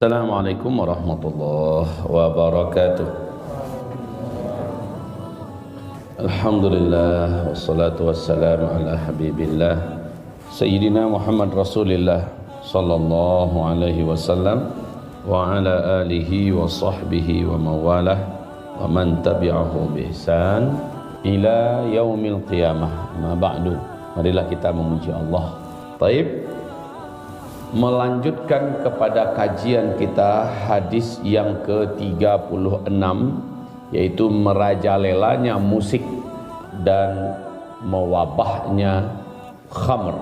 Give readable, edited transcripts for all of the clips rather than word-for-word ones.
Assalamualaikum warahmatullahi wabarakatuh. Alhamdulillah wassalatu wassalamu ala habibillah Sayyidina Muhammad Rasulillah sallallahu alaihi wasallam wa ala alihi wa sahbihi wa mawalah wa man tabi'ahu bi ihsan ila yaumil qiyamah. Ma ba'du. Marilah kita memuji Allah. Taib, melanjutkan kepada kajian kita hadis yang ke-36, yaitu merajalelanya musik dan mewabahnya khamr.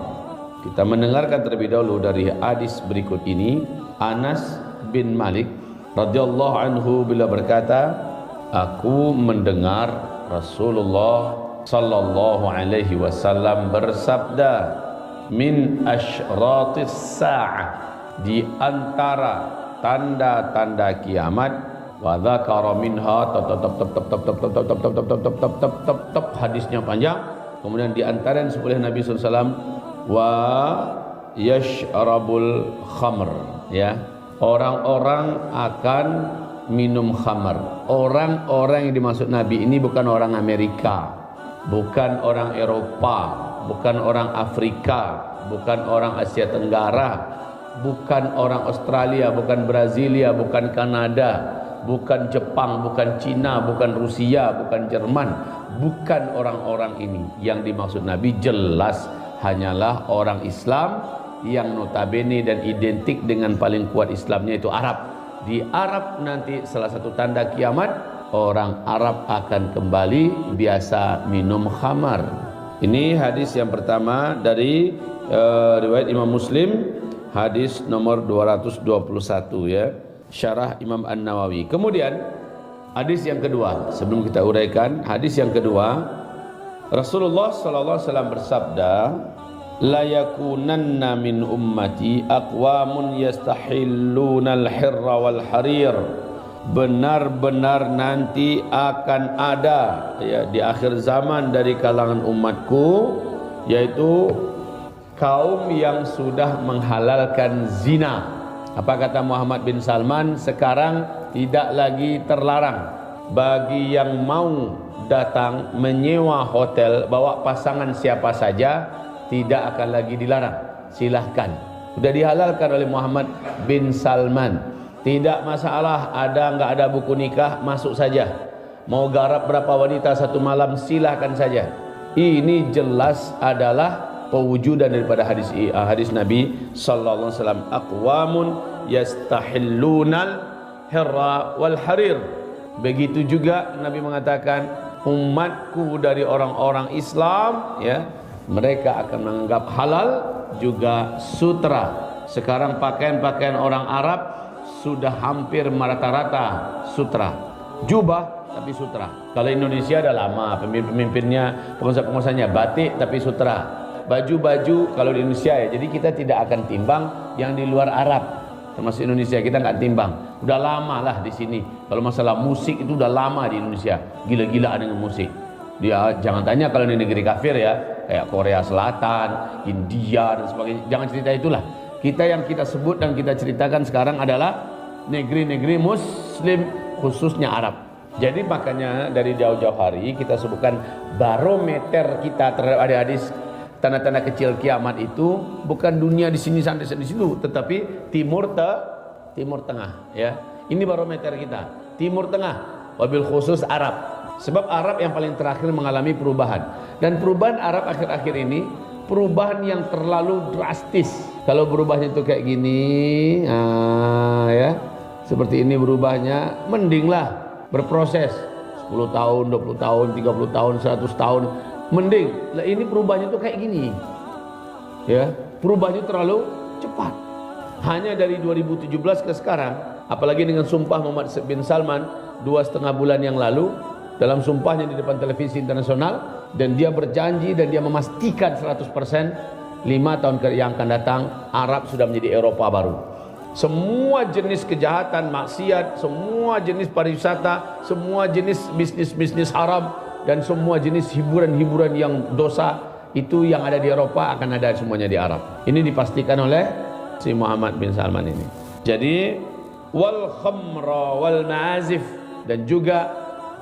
Kita mendengarkan terlebih dahulu dari hadis berikut ini. Anas bin Malik radhiyallahu anhu bila berkata, aku mendengar Rasulullah sallallahu alaihi wasallam bersabda, min asyratis sa'ah, di antara tanda-tanda kiamat, wa dzakara minha hadisnya panjang, kemudian di antara yang disebut oleh Nabi SAW, wa yashrabul khamr, ya, orang-orang akan minum khamr. Orang-orang yang dimaksud Nabi ini bukan orang Amerika, bukan orang Eropa, bukan orang Afrika, bukan orang Asia Tenggara, bukan orang Australia, bukan Brasilia, bukan Kanada, bukan Jepang, bukan Cina, bukan Rusia, bukan Jerman. Bukan orang-orang ini. Yang dimaksud Nabi jelas hanyalah orang Islam yang notabene dan identik dengan paling kuat Islamnya, itu Arab. Di Arab nanti salah satu tanda kiamat, orang Arab akan kembali biasa minum khamar. Ini hadis yang pertama dari riwayat Imam Muslim, hadis nomor 221, ya, syarah Imam An-Nawawi. Kemudian hadis yang kedua, sebelum kita uraikan hadis yang kedua, Rasulullah sallallahu alaihi wasallam bersabda, la yakunanna min ummati aqwamun yastahilluna al-hirra wal harir. Benar-benar nanti akan ada, ya, di akhir zaman dari kalangan umatku, yaitu kaum yang sudah menghalalkan zina. Apa kata Muhammad bin Salman? Sekarang tidak lagi terlarang bagi yang mau datang menyewa hotel bawa pasangan siapa saja, tidak akan lagi dilarang. Silahkan, sudah dihalalkan oleh Muhammad bin Salman. Tidak masalah, ada nggak ada buku nikah, masuk saja. Mau garap berapa wanita satu malam, silahkan saja. Ini jelas adalah pewujudan daripada hadis Nabi sallallahu alaihi wasallam, aqwamun yastahillunal hirra wal harir. Begitu juga Nabi mengatakan, umatku dari orang-orang Islam, ya, mereka akan menganggap halal juga sutra. Sekarang pakaian-pakaian orang Arab sudah hampir rata-rata sutra, jubah tapi sutra. Kalau Indonesia dah lama pemimpin-pemimpinnya, pengusaha-pengusahanya batik tapi sutra. Baju-baju kalau di Indonesia, ya, jadi kita tidak akan timbang yang di luar Arab, termasuk Indonesia kita nggak timbang. Udah lama lah di sini. Kalau masalah musik itu udah lama di Indonesia, gila-gilaan dengan musik. Dia jangan tanya kalau di negeri kafir, ya, kayak Korea Selatan, India dan sebagainya. Jangan cerita itulah. Kita yang kita sebut dan kita ceritakan sekarang adalah negeri-negeri Muslim, khususnya Arab. Jadi makanya dari jauh-jauh hari kita sebutkan barometer kita terhadap hadis tanda-tanda kecil kiamat itu bukan dunia di sini sampai di situ, tetapi Timur Tengah, ya. Ini barometer kita, Timur Tengah, wabil khusus Arab. Sebab Arab yang paling terakhir mengalami perubahan, dan perubahan Arab akhir-akhir ini perubahan yang terlalu drastis. Kalau berubahnya itu kayak gini, ya, seperti ini berubahnya, mendinglah berproses 10 tahun, 20 tahun, 30 tahun, 100 tahun, mending. Lah ini perubahannya itu kayak gini, ya, perubahannya terlalu cepat. Hanya dari 2017 ke sekarang, apalagi dengan sumpah Muhammad bin Salman 2,5 bulan yang lalu, dalam sumpahnya di depan televisi internasional, dan dia berjanji dan dia memastikan 100% 5 tahun yang akan datang Arab sudah menjadi Eropa baru. Semua jenis kejahatan, maksiat, semua jenis pariwisata, semua jenis bisnis-bisnis haram, dan semua jenis hiburan-hiburan yang dosa, itu yang ada di Eropa akan ada semuanya di Arab. Ini dipastikan oleh si Muhammad bin Salman ini. Jadi wal khamra wal ma'azif, dan juga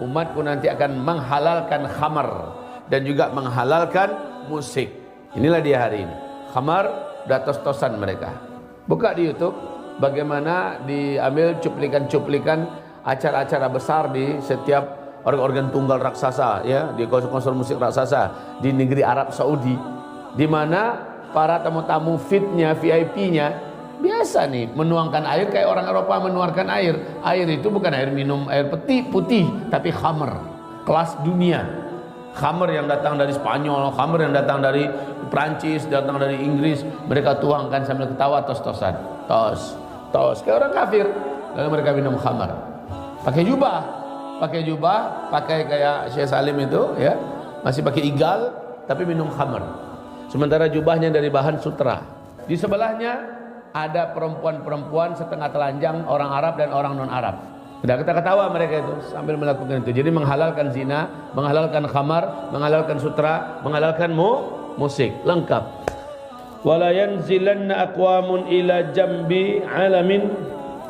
umatku nanti akan menghalalkan khamar dan juga menghalalkan musik. Inilah dia hari ini. Khamar dan tos-tosan mereka. Buka di YouTube bagaimana diambil cuplikan-cuplikan acara-acara besar di setiap organ tunggal raksasa, ya, di konser musik raksasa di negeri Arab Saudi, di mana para tamu-tamu fitnya, VIP-nya biasa nih menuangkan air kayak orang Eropa menuangkan air. Air itu bukan air minum, air putih, tapi khamar kelas dunia. Khamar yang datang dari Spanyol, khamar yang datang dari Prancis, datang dari Inggris, mereka tuangkan sambil ketawa tos-tosan, tos kayak orang kafir. Lalu mereka minum khamar, pakai jubah, pakai kayak Syekh Salim itu, ya, masih pakai igal tapi minum khamar. Sementara jubahnya dari bahan sutra. Di sebelahnya ada perempuan-perempuan setengah telanjang, orang Arab dan orang non-Arab. Sudah kita ketawa mereka itu sambil melakukan itu. Jadi menghalalkan zina, menghalalkan khamar, menghalalkan sutra, menghalalkan musik, lengkap. Wala yanzilanna aqwamun ila jambi alamin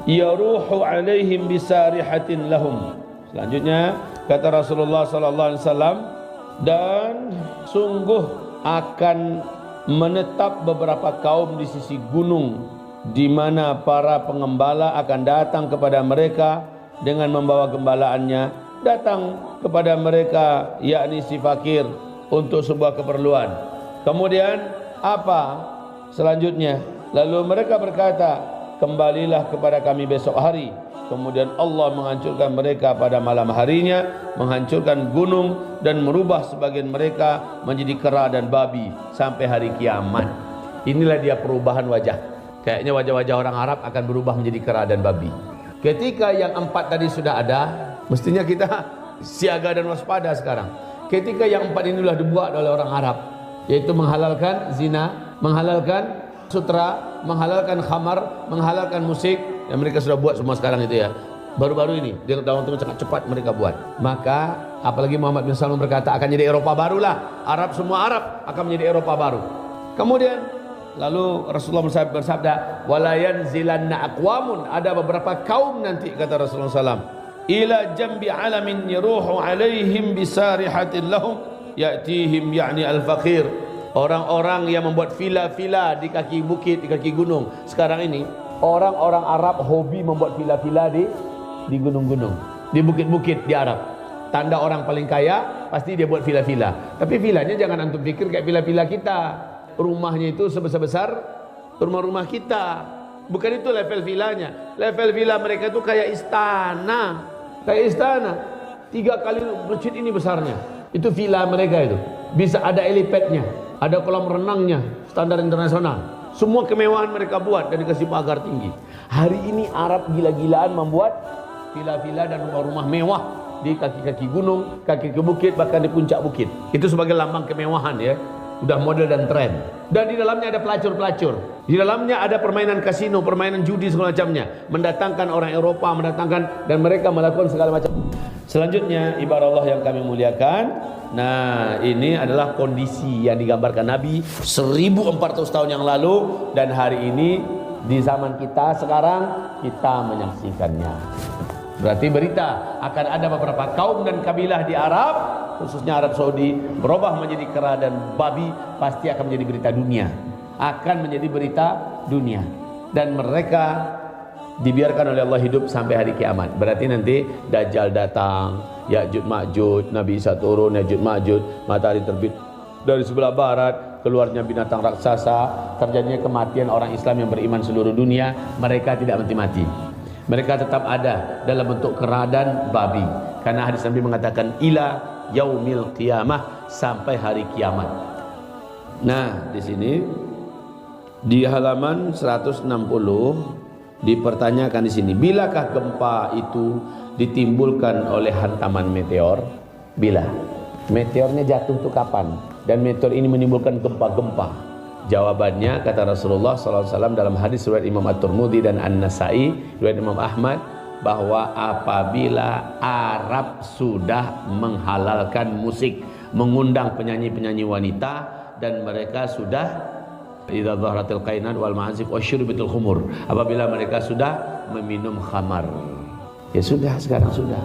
yaruhu alaihim bisarihatin lahum. Selanjutnya kata Rasulullah sallallahu alaihi wasallam, dan sungguh akan menetap beberapa kaum di sisi gunung, di mana para pengembala akan datang kepada mereka dengan membawa gembalaannya, datang kepada mereka yakni si fakir untuk sebuah keperluan. Kemudian apa selanjutnya? Lalu mereka berkata, kembalilah kepada kami besok hari. Kemudian Allah menghancurkan mereka pada malam harinya, menghancurkan gunung dan merubah sebagian mereka menjadi kera dan babi sampai hari kiamat. Inilah dia perubahan wajah. Kayaknya wajah-wajah orang Arab akan berubah menjadi kera dan babi. Ketika yang 4 tadi sudah ada, mestinya kita siaga dan waspada sekarang. Ketika yang 4 ini sudah dibuat oleh orang Arab, yaitu menghalalkan zina, menghalalkan sutra, menghalalkan khamar, menghalalkan musik, yang mereka sudah buat semua sekarang itu, ya. Baru-baru ini, dia dalam waktu sangat cepat mereka buat. Maka apalagi Muhammad bin Salman berkata akan jadi Eropa barulah. Arab, semua Arab akan menjadi Eropa baru. Kemudian lalu Rasulullah bersabda, wala yanzilanna aqwamun, ada beberapa kaum nanti kata Rasulullah SAW, ila jambi alamin yaruhu alaihim bisarihatin lahum ya'tihim ya'ni al-faqir. Orang-orang yang membuat villa-villa di kaki bukit, di kaki gunung. Sekarang ini orang-orang Arab hobi membuat villa-villa di gunung-gunung, di bukit-bukit di Arab. Tanda orang paling kaya pasti dia buat villa-villa. Tapi villanya jangan antum pikir kayak villa-villa kita. Rumahnya itu sebesar-besar rumah-rumah kita. Bukan itu level villanya. Level villa mereka itu kayak istana. Kayak istana. 3 kali masjid ini besarnya. Itu villa mereka itu. Bisa ada helipadnya, ada kolam renangnya, standar internasional. Semua kemewahan mereka buat dan dikasih pagar tinggi. Hari ini Arab gila-gilaan membuat villa-villa dan rumah-rumah mewah di kaki-kaki gunung, kaki ke bukit, bahkan di puncak bukit. Itu sebagai lambang kemewahan, ya. Udah model dan tren. Dan di dalamnya ada pelacur-pelacur. Di dalamnya ada permainan kasino, permainan judi segala macamnya. Mendatangkan orang Eropa, mendatangkan, dan mereka melakukan segala macam. Selanjutnya, ibarat Allah yang kami muliakan. Nah, ini adalah kondisi yang digambarkan Nabi 1400 tahun yang lalu, dan hari ini di zaman kita sekarang kita menyaksikannya. Berarti berita akan ada beberapa kaum dan kabilah di Arab, khususnya Arab Saudi, berubah menjadi kera dan babi. Pasti akan menjadi berita dunia, akan menjadi berita dunia, dan mereka dibiarkan oleh Allah hidup sampai hari kiamat. Berarti nanti Dajjal datang, Ya'juj Ma'juj, Nabi Isa turun, Ya'juj Ma'juj, matahari terbit dari sebelah barat, keluarnya binatang raksasa, terjadinya kematian orang Islam yang beriman seluruh dunia. Mereka tidak mati-mati, mereka tetap ada dalam bentuk kera dan babi, karena hadis Nabi mengatakan ila yaumil qiyamah, sampai hari kiamat. Nah, di sini di halaman 160 dipertanyakan di sini, bilakah gempa itu ditimbulkan oleh hantaman meteor? Bila meteornya jatuh itu kapan? Dan meteor ini menimbulkan gempa-gempa? Jawabannya kata Rasulullah SAW dalam hadis riwayat Imam At-Tirmidzi dan An-Nasa'i, riwayat Imam Ahmad, bahwa apabila Arab sudah menghalalkan musik, mengundang penyanyi-penyanyi wanita, dan mereka sudah Idza dhaharatil qainan wal ma'azif wasyurbatil khumur. Apabila mereka sudah meminum khamar. Ya sudah, sekarang sudah.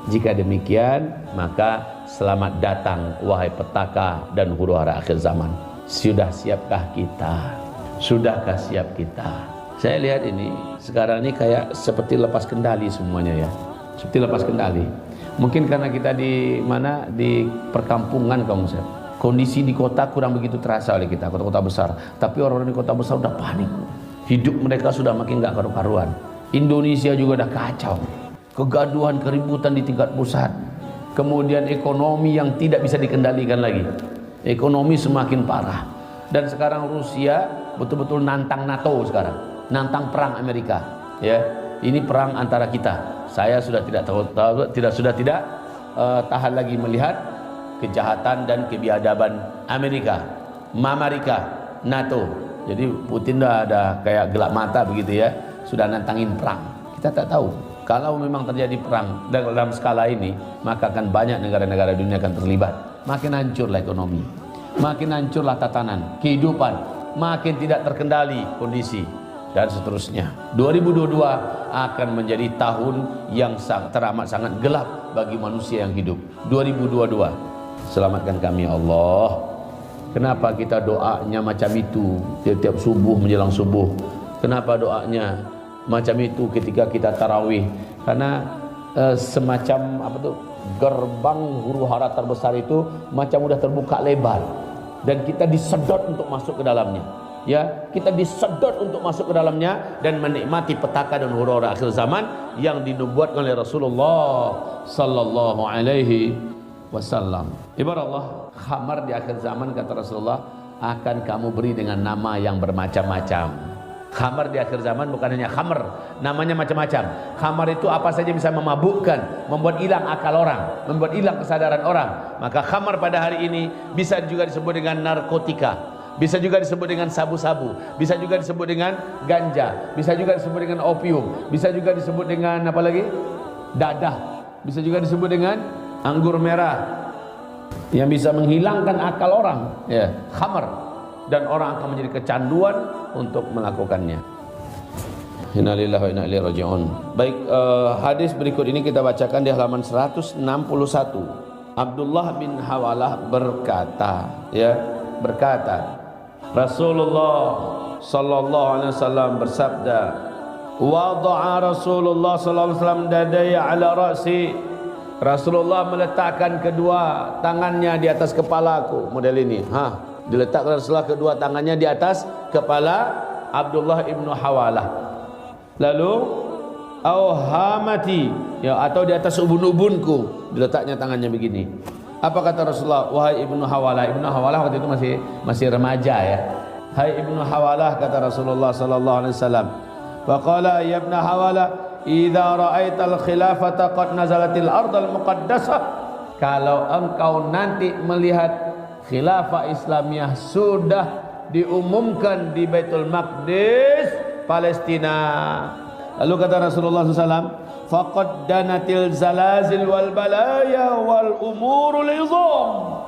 Jika demikian, maka selamat datang wahai petaka dan huru-hara akhir zaman. Sudah siapkah kita? Sudahkah siap kita? Saya lihat ini sekarang ini kayak seperti lepas kendali semuanya ya. Seperti lepas kendali. Mungkin karena kita di mana, di perkampungan Kang Ustaz. Kondisi di kota kurang begitu terasa oleh kita, kota-kota besar. Tapi orang-orang di kota besar udah panik. Hidup mereka sudah makin gak karu-karuan. Indonesia juga udah kacau. Kegaduhan, keributan di tingkat pusat. Kemudian ekonomi yang tidak bisa dikendalikan lagi. Ekonomi semakin parah. Dan sekarang Rusia betul-betul nantang NATO sekarang. Nantang perang Amerika. Ya, ini perang antara kita. Saya sudah tidak tahan lagi melihat kejahatan dan kebiadaban Amerika, NATO. Jadi Putin dah ada kayak gelap mata begitu ya, sudah nantangin perang. Kita tak tahu kalau memang terjadi perang dalam skala ini, maka akan banyak negara-negara dunia akan terlibat. Makin hancurlah ekonomi, makin hancurlah tatanan kehidupan, makin tidak terkendali kondisi dan seterusnya. 2022 akan menjadi tahun yang teramat sangat gelap bagi manusia yang hidup. 2022, selamatkan kami ya Allah. Kenapa kita doanya macam itu tiap-tiap subuh menjelang subuh? Kenapa doanya macam itu ketika kita tarawih? Karena semacam apa tuh, gerbang huru-hara terbesar itu macam udah terbuka lebar dan kita disedot untuk masuk ke dalamnya. Ya, kita disedot untuk masuk ke dalamnya dan menikmati petaka dan huru-hara akhir zaman yang dinubuatkan oleh Rasulullah sallallahu alaihi wasallam. Ibarat Allah, khamar di akhir zaman kata Rasulullah akan kamu beri dengan nama yang bermacam-macam. Khamar di akhir zaman bukan hanya khamar, namanya macam-macam. Khamar itu apa saja bisa memabukkan, membuat hilang akal orang, membuat hilang kesadaran orang. Maka khamar pada hari ini bisa juga disebut dengan narkotika, bisa juga disebut dengan sabu-sabu, bisa juga disebut dengan ganja, bisa juga disebut dengan opium, bisa juga disebut dengan apa lagi? Dadah, bisa juga disebut dengan anggur merah yang bisa menghilangkan akal orang, ya, khamar, dan orang akan menjadi kecanduan untuk melakukannya. Inna lillahi wa inna ilaihi raji'un. Baik, hadis berikut ini kita bacakan di halaman 161. Abdullah bin Hawalah berkata, Rasulullah sallallahu alaihi wasallam bersabda, wada'a Rasulullah sallallahu alaihi wasallam dadaya ala ra'si. Rasulullah meletakkan kedua tangannya di atas kepalaku, model ini. Diletakkan Rasulullah kedua tangannya di atas kepala Abdullah ibnu Hawalah. Lalu auhamati, ya, atau di atas ubun-ubunku, diletaknya tangannya begini. Apa kata Rasulullah? Wahai ibnu Hawalah. Ibnu Hawalah waktu itu masih remaja ya. Hai ibnu Hawalah, kata Rasulullah sallallahu alaihi wasallam. Wa qala ya ibnu Hawalah, idza ra'aital khilafata qad nazalatil ardal muqaddasah. Kalau engkau nanti melihat khilafah Islamiyah sudah diumumkan di Baitul Maqdis, Palestina. Lalu kata Rasulullah SAW, faqad danatil zalazil wal balaya wal umurul izam.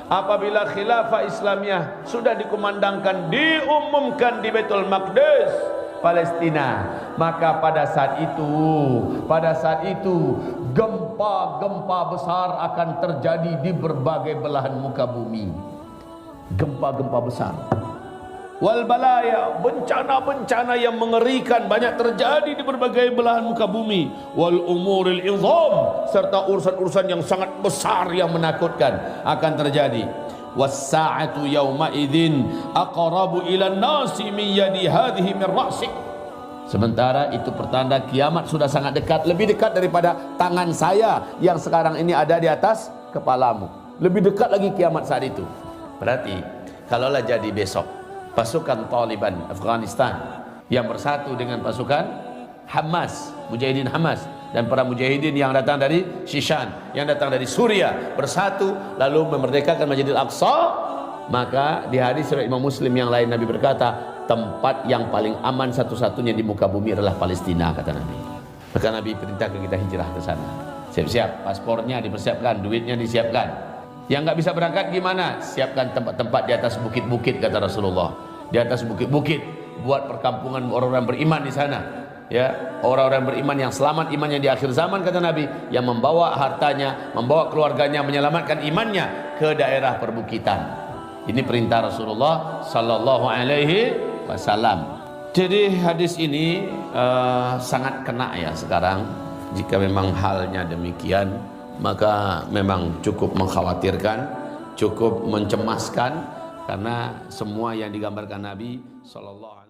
Apabila khilafah Islamiyah sudah dikumandangkan, diumumkan di Baitul Maqdis, Palestina, maka pada saat itu gempa-gempa besar akan terjadi di berbagai belahan muka bumi. Gempa-gempa besar. Wal balaya, bencana-bencana yang mengerikan banyak terjadi di berbagai belahan muka bumi. Wal umuril izam, serta urusan-urusan yang sangat besar yang menakutkan akan terjadi. Was-sa'atu yawma idzin aqrabu ila an-nasi min yadi hadhihi min ra'sik. Sementara itu pertanda kiamat sudah sangat dekat, lebih dekat daripada tangan saya yang sekarang ini ada di atas kepalamu. Lebih dekat lagi kiamat saat itu. Berarti kalaulah jadi besok pasukan Taliban Afghanistan yang bersatu dengan pasukan Hamas, mujahidin Hamas, dan para mujahidin yang datang dari Shishan, yang datang dari Suria bersatu lalu memerdekakan Masjidil Aqsa, maka di hadis riwayat Imam Muslim yang lain Nabi berkata, tempat yang paling aman satu-satunya di muka bumi adalah Palestina, kata Nabi. Maka Nabi perintahkan kita hijrah ke sana. Siap-siap, paspornya dipersiapkan, duitnya disiapkan. Yang nggak bisa berangkat gimana? Siapkan tempat-tempat di atas bukit-bukit, kata Rasulullah. di atas bukit-bukit, buat perkampungan orang-orang beriman di sana. Ya, orang-orang beriman yang selamat imannya di akhir zaman, kata Nabi, yang membawa hartanya, membawa keluarganya, menyelamatkan imannya ke daerah perbukitan. Ini perintah Rasulullah sallallahu alaihi wasallam. Jadi hadis ini sangat kena ya sekarang. Jika memang halnya demikian, maka memang cukup mengkhawatirkan, cukup mencemaskan, karena semua yang digambarkan Nabi sallallahu alaihi wasallam